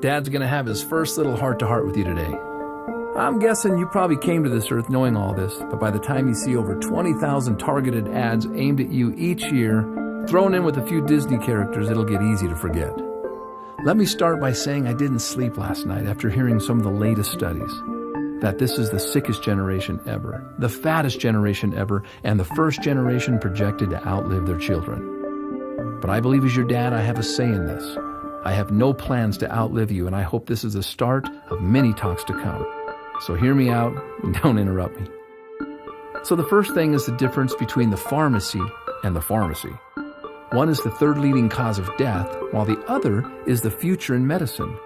Dad's gonna have his first little heart-to-heart with you today. I'm guessing you probably came to this earth knowing all this, but by the time you see over 20,000 targeted ads aimed at you each year, thrown in with a few Disney characters, it'll get easy to forget. Let me start by saying I didn't sleep last night after hearing some of the latest studies. That this is the sickest generation ever, the fattest generation ever, and the first generation projected to outlive their children. But I believe as your dad, I have a say in this. I have no plans to outlive you, and I hope this is the start of many talks to come. So hear me out and don't interrupt me. So the first thing is the difference between the pharmacy and the pharmacy. One is the third leading cause of death, while the other is the future in medicine.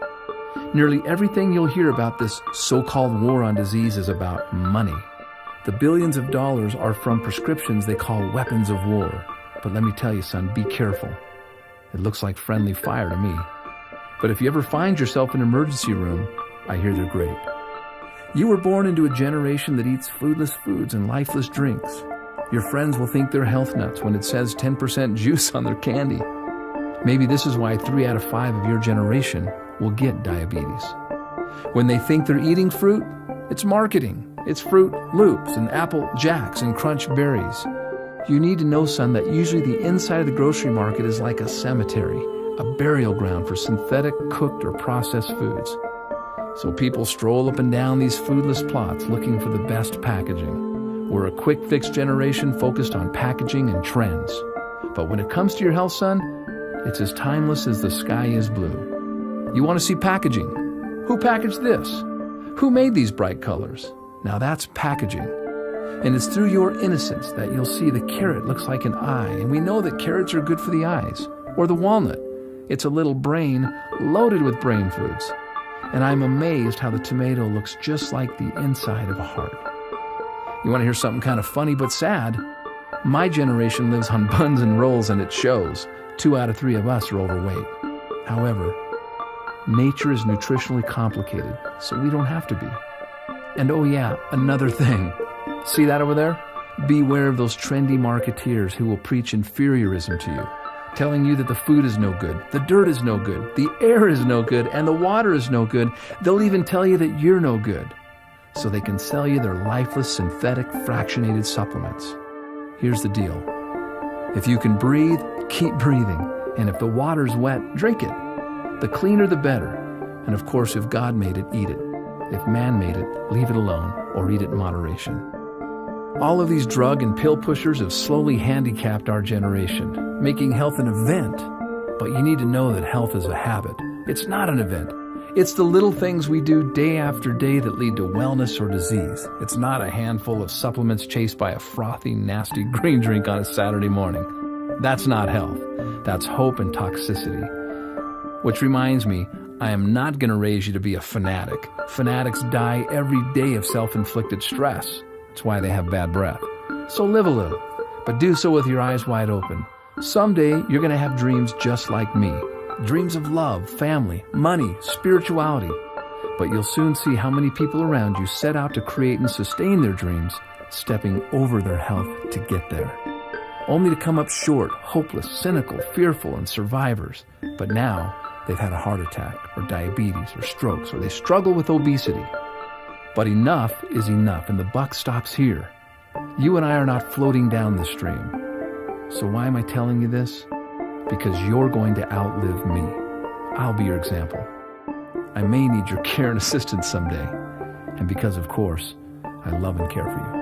Nearly everything you'll hear about this so-called war on disease is about money. The billions of dollars are from prescriptions they call weapons of war. But let me tell you, son, be careful. It looks like friendly fire to me. But if you ever find yourself in an emergency room, I hear they're great. You were born into a generation that eats foodless foods and lifeless drinks. Your friends will think they're health nuts when it says 10% juice on their candy. Maybe this is why 3 out of 5 of your generation will get diabetes. When they think they're eating fruit, it's marketing. It's Fruit Loops and Apple Jacks and Crunch Berries. You need to know, son, that usually the inside of the grocery market is like a cemetery, a burial ground for synthetic, cooked, or processed foods. So people stroll up and down these foodless plots looking for the best packaging. We're a quick-fix generation focused on packaging and trends. But when it comes to your health, son, it's as timeless as the sky is blue. You want to see packaging? Who packaged this? Who made these bright colors? Now that's packaging. And it's through your innocence that you'll see the carrot looks like an eye, and we know that carrots are good for the eyes. Or the walnut. It's a little brain loaded with brain foods. And I'm amazed how the tomato looks just like the inside of a heart. You want to hear something kind of funny but sad? My generation lives on buns and rolls, and it shows. 2 out of 3 of us are overweight. However, nature is nutritionally complicated, so we don't have to be. And oh yeah, another thing. See that over there? Beware of those trendy marketeers who will preach inferiorism to you, telling you that the food is no good, the dirt is no good, the air is no good, and the water is no good. They'll even tell you that you're no good, so they can sell you their lifeless, synthetic, fractionated supplements. Here's the deal. If you can breathe, keep breathing. And if the water's wet, drink it. The cleaner, the better. And of course, if God made it, eat it. If man made it, leave it alone or eat it in moderation. All of these drug and pill pushers have slowly handicapped our generation, making health an event. But you need to know that health is a habit. It's not an event. It's the little things we do day after day that lead to wellness or disease. It's not a handful of supplements chased by a frothy, nasty green drink on a Saturday morning. That's not health. That's hope and toxicity. Which reminds me, I am not going to raise you to be a fanatic. Fanatics die every day of self-inflicted stress. That's why they have bad breath. So live a little, but do so with your eyes wide open. Someday, you're going to have dreams just like me. Dreams of love, family, money, spirituality. But you'll soon see how many people around you set out to create and sustain their dreams, stepping over their health to get there. Only to come up short, hopeless, cynical, fearful, and survivors. But now, they've had a heart attack, or diabetes, or strokes, or they struggle with obesity. But enough is enough, and the buck stops here. You and I are not floating down the stream. So why am I telling you this? Because you're going to outlive me. I'll be your example. I may need your care and assistance someday. And because, of course, I love and care for you.